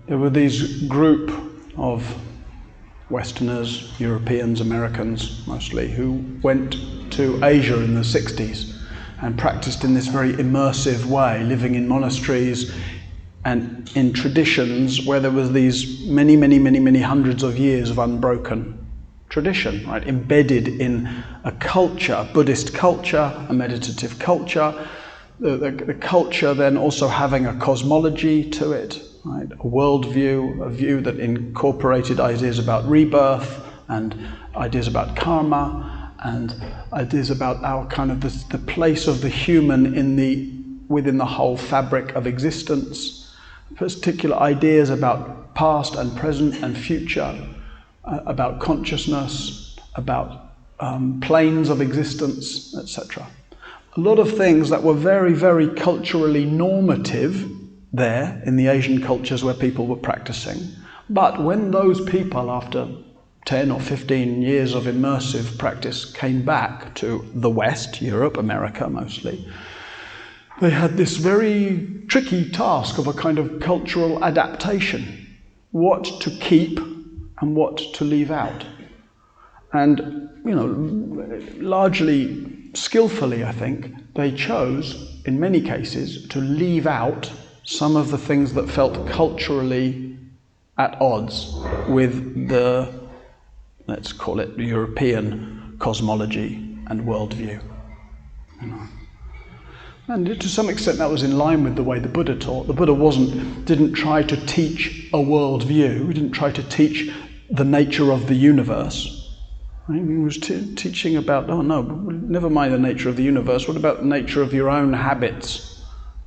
there were these group of Westerners, Europeans, Americans mostly, who went to Asia in the 60s and practiced in this very immersive way, living in monasteries and in traditions where there was these many hundreds of years of unbroken tradition, right, embedded in a culture, a Buddhist culture, a meditative culture, the culture then also having a cosmology to it, right, a worldview, a view that incorporated ideas about rebirth and ideas about karma and ideas about our kind of the place of the human within the whole fabric of existence, particular ideas about past and present and future, about consciousness, about planes of existence, etc. A lot of things that were very, very culturally normative there in the Asian cultures where people were practicing. But when those people, after 10 or 15 years of immersive practice, came back to the West, Europe, America mostly, they had this very tricky task of a kind of cultural adaptation. What to keep and what to leave out. And, largely skillfully, I think, they chose, in many cases, to leave out some of the things that felt culturally at odds with the, let's call it, European cosmology and worldview. And to some extent that was in line with the way the Buddha taught. The Buddha didn't try to teach a worldview, he didn't try to teach the nature of the universe. Right? He was teaching about, never mind the nature of the universe, what about the nature of your own habits?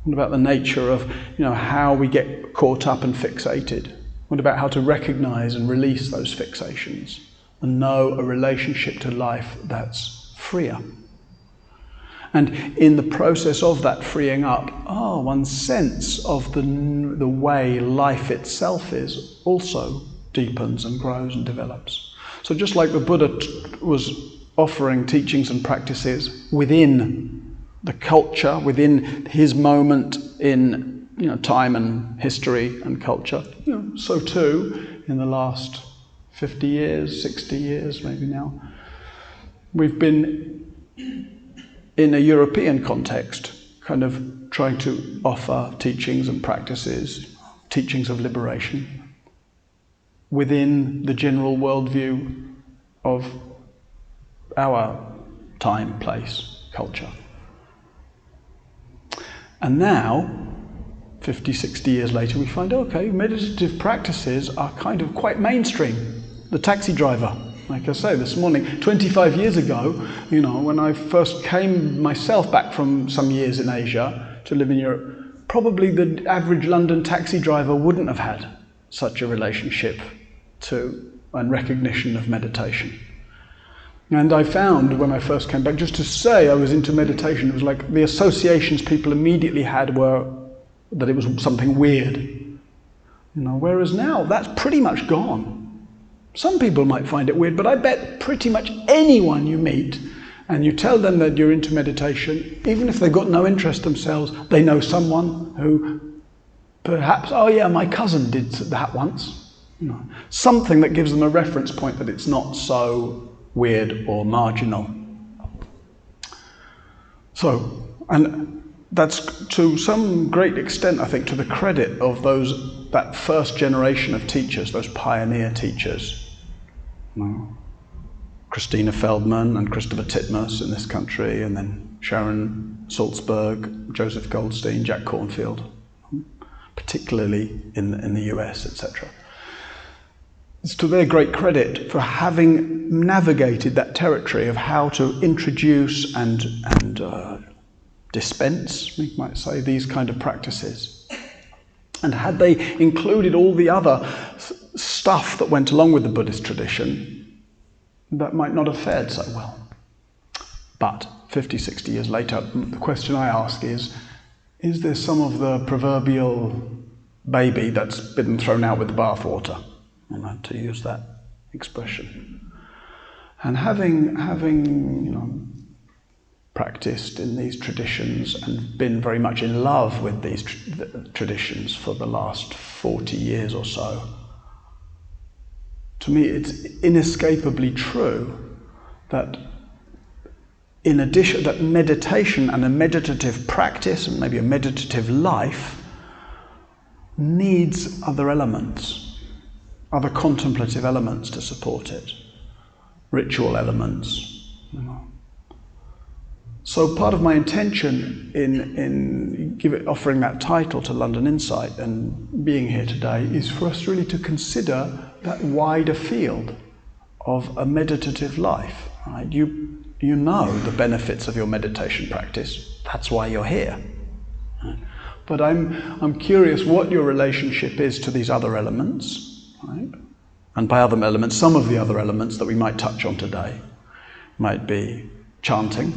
What about the nature of how we get caught up and fixated? What about how to recognize and release those fixations and know a relationship to life that's freer? And in the process of that freeing up, one's sense of the way life itself is also deepens and grows and develops. So just like the Buddha was offering teachings and practices within the culture, within his moment in time and history and culture, so too in the last 50 years, 60 years maybe now, we've been in a European context kind of trying to offer teachings and practices, teachings of liberation, within the general worldview of our time, place, culture. And now, 50, 60 years later, we find, meditative practices are kind of quite mainstream. The taxi driver, like I say this morning, 25 years ago, when I first came myself back from some years in Asia to live in Europe, probably the average London taxi driver wouldn't have had such a relationship to and recognition of meditation. And I found when I first came back, just to say I was into meditation, it was like the associations people immediately had were that it was something weird. Whereas now that's pretty much gone. Some people might find it weird, but I bet pretty much anyone you meet and you tell them that you're into meditation, even if they've got no interest themselves, they know someone who perhaps, my cousin did that once. Something that gives them a reference point that it's not so weird or marginal. So, and that's to some great extent, I think, to the credit of that first generation of teachers, those pioneer teachers. Christina Feldman and Christopher Titmuss in this country, and then Sharon Salzberg, Joseph Goldstein, Jack Kornfield, particularly in the US, etc. It's to their great credit for having navigated that territory of how to introduce and dispense, we might say, these kind of practices. And had they included all the other stuff that went along with the Buddhist tradition, that might not have fared so well. But 50, 60 years later, the question I ask is there some of the proverbial baby that's been thrown out with the bathwater? To use that expression. And having practiced in these traditions and been very much in love with these traditions for the last 40 years or so, to me it's inescapably true that in addition, that meditation and a meditative practice and maybe a meditative life needs other elements, other contemplative elements to support it, ritual elements, you know. So part of my intention in offering that title to London Insight and being here today is for us really to consider that wider field of a meditative life. Right? You know the benefits of your meditation practice. That's why you're here. Right? But I'm curious what your relationship is to these other elements. Right? And by other elements, some of the other elements that we might touch on today might be chanting,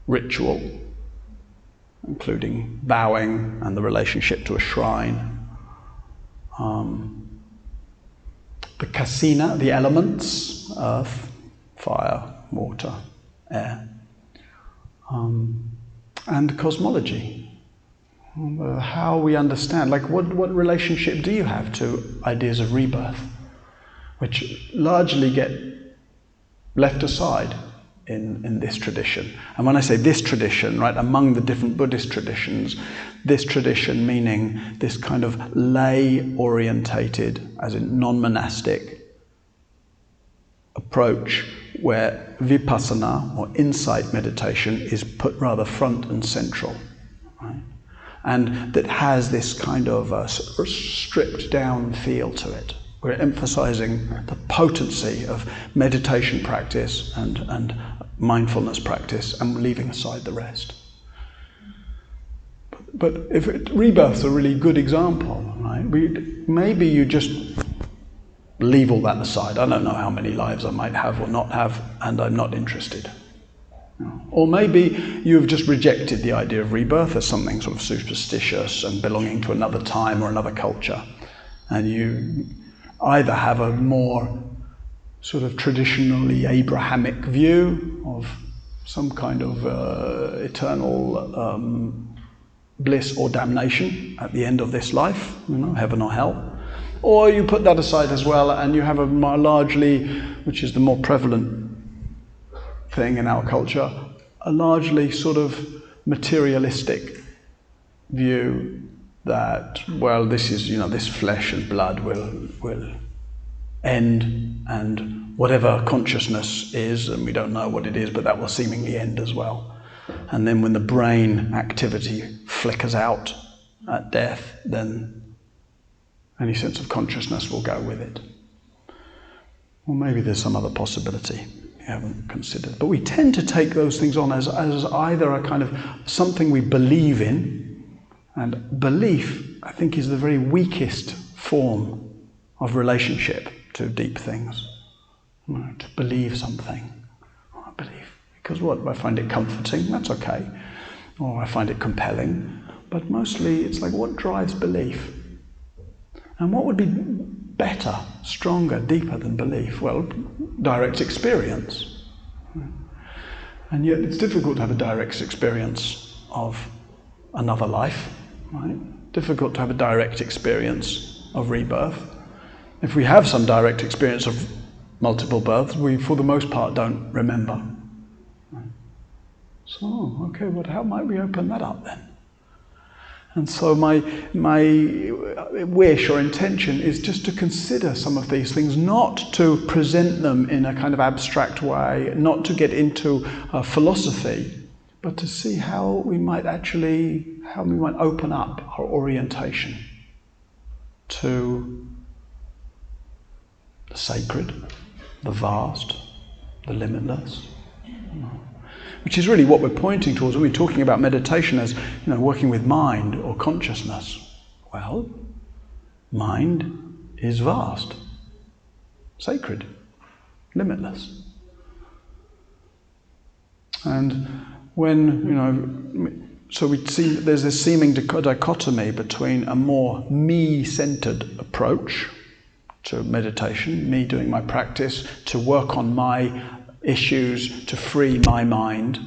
ritual, including bowing and the relationship to a shrine, the kasina, the elements, earth, fire, water, air, and cosmology, how we understand, like what relationship do you have to ideas of rebirth, which largely get left aside in this tradition. And when I say this tradition, right, among the different Buddhist traditions, this tradition meaning this kind of lay-orientated, as in non-monastic approach where Vipassana or insight meditation is put rather front and central, right? And that has this kind of stripped down feel to it. We're emphasizing the potency of meditation practice and mindfulness practice and leaving aside the rest. But rebirth's a really good example, right? Maybe you just leave all that aside. I don't know how many lives I might have or not have, and I'm not interested. Or maybe you've just rejected the idea of rebirth as something sort of superstitious and belonging to another time or another culture, and you either have a more sort of traditionally Abrahamic view of some kind of eternal bliss or damnation at the end of this life, you know, heaven or hell, or you put that aside as well and you have a more largely, which is the more prevalent thing in our culture, a largely sort of materialistic view that, well, this is, you know, this flesh and blood will end, and whatever consciousness is, and we don't know what it is, but that will seemingly end as well. And then when the brain activity flickers out at death, then any sense of consciousness will go with it. Or maybe there's some other possibility we haven't considered. But we tend to take those things on as either a kind of something we believe in, and belief, I think, is the very weakest form of relationship to deep things. You know, to believe something. I believe. Because what? I find it comforting, that's okay. Or I find it compelling. But mostly it's like, what drives belief? And what would be better, stronger, deeper than belief? Well, direct experience. And yet it's difficult to have a direct experience of another life, right? Difficult to have a direct experience of rebirth. If we have some direct experience of multiple births, we, for the most part, don't remember. So, okay, but how might we open that up then? And so my wish or intention is just to consider some of these things, not to present them in a kind of abstract way, not to get into philosophy, but to see how we might open up our orientation to the sacred, the vast, the limitless. Which is really what we're pointing towards when we're talking about meditation as, you know, working with mind or consciousness. Well, mind is vast, sacred, limitless. And when, you know, so we see there's this seeming dichotomy between a more me-centered approach to meditation, me doing my practice to work on my issues to free my mind.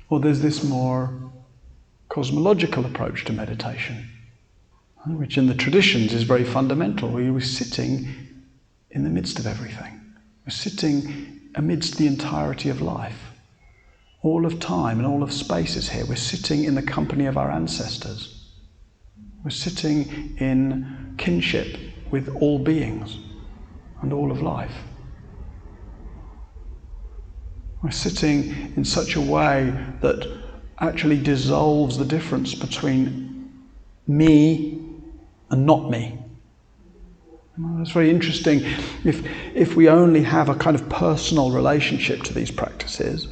Or there's this more cosmological approach to meditation, which in the traditions is very fundamental, where we're sitting in the midst of everything. We're sitting amidst the entirety of life. All of time and all of space is here. We're sitting in the company of our ancestors. We're sitting in kinship with all beings and all of life. We're sitting in such a way that actually dissolves the difference between me and not me. It's very interesting if we only have a kind of personal relationship to these practices,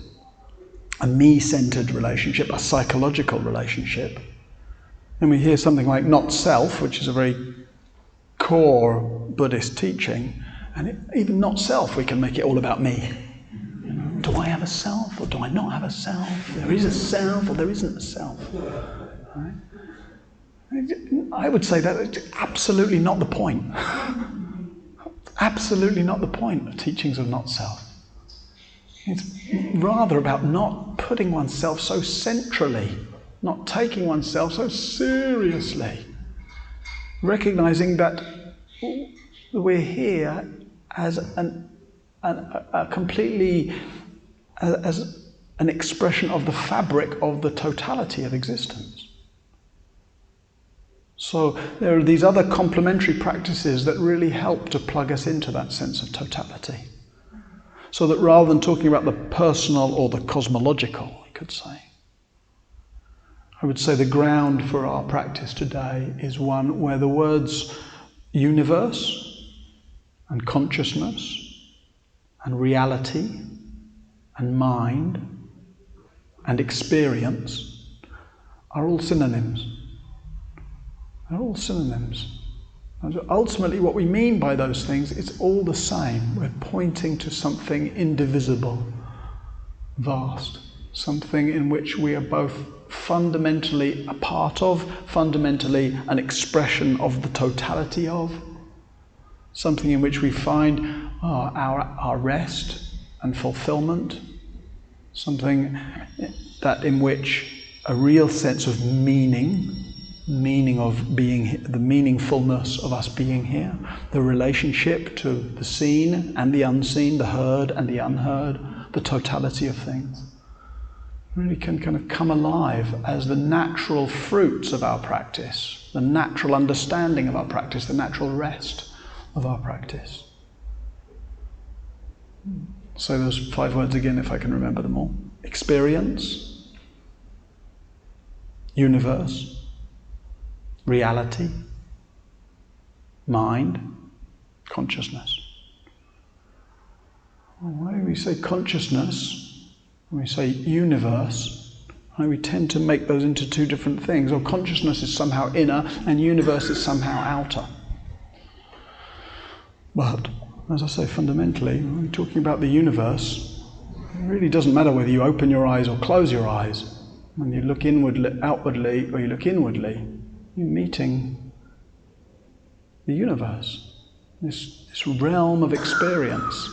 a me-centered relationship, a psychological relationship, and we hear something like not self, which is a very core Buddhist teaching, and even not self, we can make it all about me. Do I have a self or do I not have a self? There is a self or there isn't a self. Right? I would say that it's absolutely not the point. Absolutely not the point of teachings of not self. It's rather about not putting oneself so centrally, not taking oneself so seriously, recognizing that we're here as a completely as an expression of the fabric of the totality of existence. So there are these other complementary practices that really help to plug us into that sense of totality. So that rather than talking about the personal or the cosmological, I could say, I would say the ground for our practice today is one where the words universe and consciousness and reality and mind and experience are all synonyms. They're all synonyms. And ultimately what we mean by those things, it's all the same. We're pointing to something indivisible, vast, something in which we are both fundamentally a part of, fundamentally an expression of the totality of, something in which we find our rest and fulfillment, something that in which a real sense of meaning of being here, the meaningfulness of us being here, the relationship to the seen and the unseen, the heard and the unheard, the totality of things, really can kind of come alive as the natural fruits of our practice, the natural understanding of our practice, the natural rest of our practice. So those 5 words again, if I can remember them all. Experience, universe, reality, mind, consciousness. When we say consciousness, when we say universe, we tend to make those into two different things. Or consciousness is somehow inner and universe is somehow outer. But, as I say, fundamentally, when we're talking about the universe, it really doesn't matter whether you open your eyes or close your eyes. When you look outwardly or you look inwardly, you're meeting the universe, this realm of experience.